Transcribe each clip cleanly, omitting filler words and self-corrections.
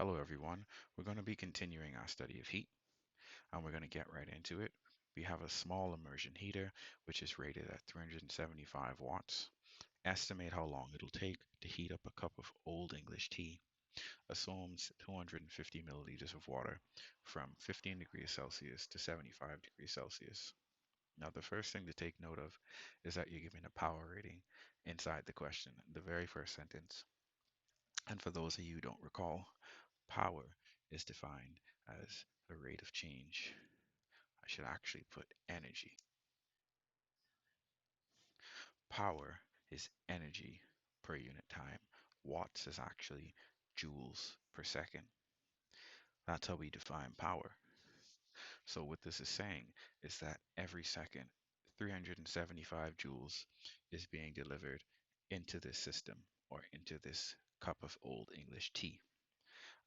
Hello, everyone. We're going to be continuing our study of heat, and we're going to get right into it. We have a small immersion heater, which is rated at 375 watts. Estimate how long it'll take to heat up a cup of Old English tea. Assumes 250 milliliters of water from 15 degrees Celsius to 75 degrees Celsius. Now, the first thing to take note of is that you're given a power rating inside the question, the very first sentence. And for those of you who don't recall, power is defined as a rate of change. I should actually put energy. Power is energy per unit time. Watts is actually joules per second. That's how we define power. So what this is saying is that every second, 375 joules is being delivered into this system or into this cup of Old English tea.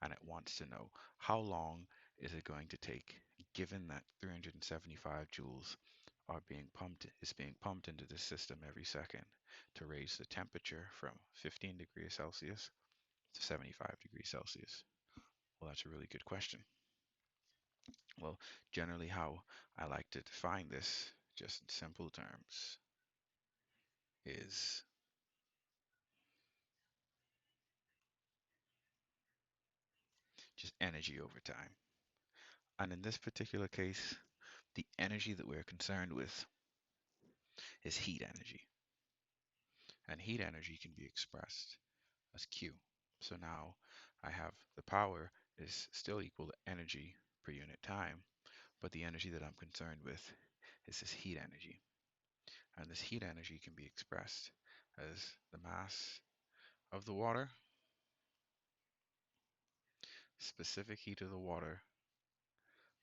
And it wants to know how long is it going to take, given that 375 joules is being pumped into the system every second to raise the temperature from 15 degrees Celsius to 75 degrees Celsius. Well, that's a really good question. Well, generally how I like to define this, just in simple terms, is just energy over time. And in this particular case, the energy that we're concerned with is heat energy. And heat energy can be expressed as Q. So now I have the power is still equal to energy per unit time, but the energy that I'm concerned with is this heat energy. And this heat energy can be expressed as the mass of the water, specific heat of the water,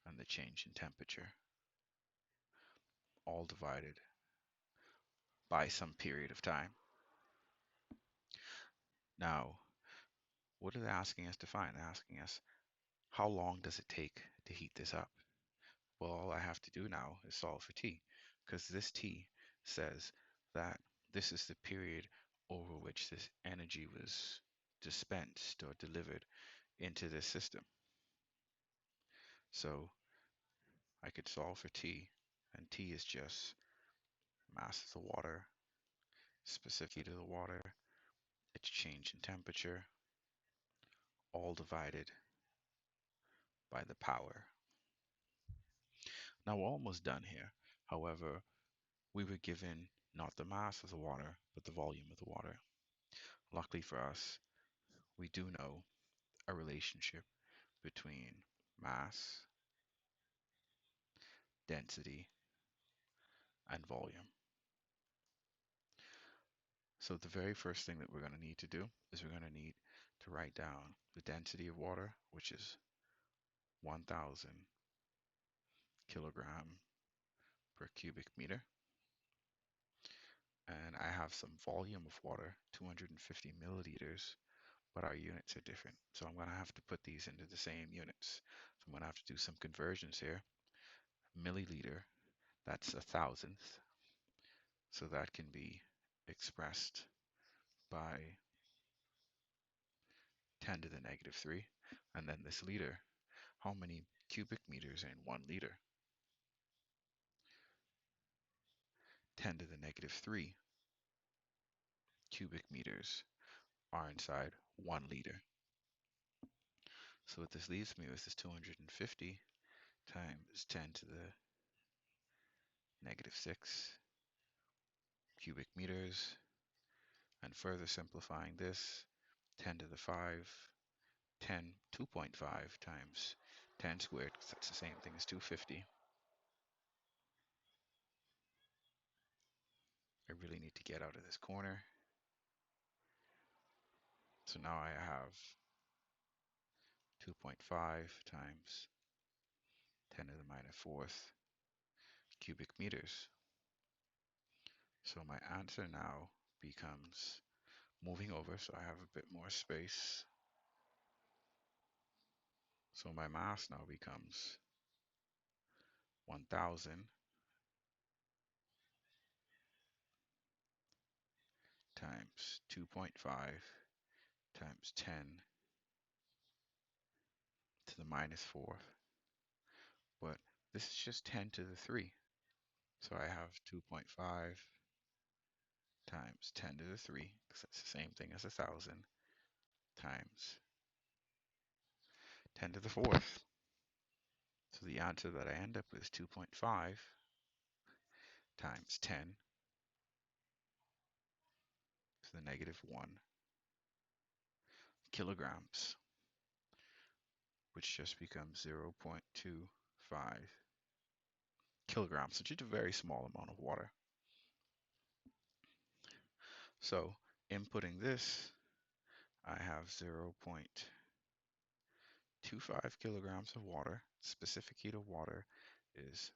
and the change in temperature, all divided by some period of time. Now, what are they asking us to find? They're asking us, how long does it take to heat this up? Well, all I have to do now is solve for t, because this t says that this is the period over which this energy was dispensed or delivered into this system. So I could solve for t, and t is just mass of the water, specific heat of the water, its change in temperature, all divided by the power. Now we're almost done here. However, we were given not the mass of the water, but the volume of the water. Luckily for us, we do know a relationship between mass, density, and volume. So the very first thing that we're going to need to do is we're going to need to write down the density of water, which is 1,000 kilogram per cubic meter. And I have some volume of water, 250 milliliters, but our units are different. So I'm going to have to put these into the same units. So I'm going to have to do some conversions here. Milliliter, that's a thousandth. So that can be expressed by 10 to the negative 3. And then this liter, how many cubic meters in 1 liter? 10 to the negative 3 cubic meters are inside 1 liter. So what this leaves me with is 250 times 10 to the negative 6 cubic meters. And further simplifying this, 10 to the 5, 2.5 times 10 squared, because that's the same thing as 250. I really need to get out of this corner. So now I have 2.5 times 10 to the minus fourth cubic meters. So my answer now becomes, moving over so I have a bit more space. So my mass now becomes 1,000 times 2.5 times 10 the minus fourth, but this is just 10 to the 3. So I have 2.5 times 10 to the 3, because that's the same thing as 1,000, times 10 to the fourth. So the answer that I end up with is 2.5 times 10 to the negative 1 kilograms, which just becomes 0.25 kilograms, which is a very small amount of water. So inputting this, I have 0.25 kilograms of water. Specific heat of water is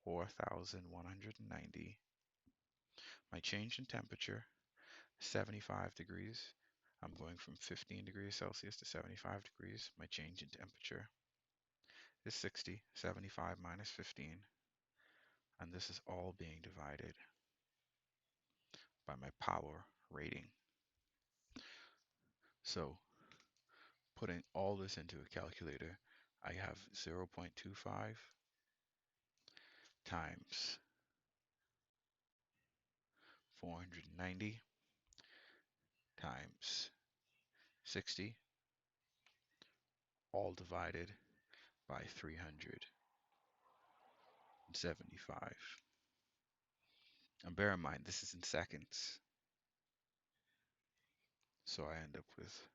4,190. My change in temperature, 75 degrees. I'm going from 15 degrees Celsius to 75 degrees. My change in temperature is 60. 75 minus 15. And this is all being divided by my power rating. So putting all this into a calculator, I have 0.25 times 490 times 60, all divided by 375. And bear in mind, this is in seconds. So I end up with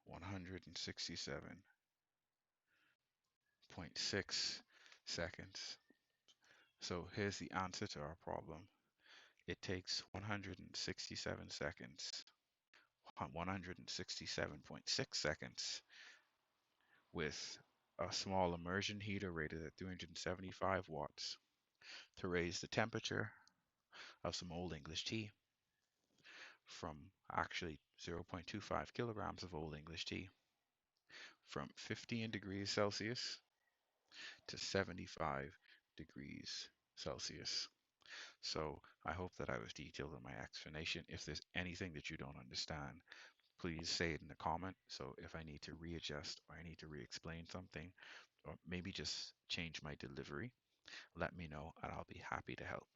167.6 seconds. So here's the answer to our problem. It takes 167 seconds, 167.6 seconds with a small immersion heater rated at 375 watts to raise the temperature of some Old English tea from actually 0.25 kilograms of Old English tea from 15 degrees Celsius to 75 degrees Celsius. So I hope that I was detailed in my explanation. If there's anything that you don't understand, please say it in the comment. So if I need to readjust or I need to re-explain something, or maybe just change my delivery, let me know and I'll be happy to help.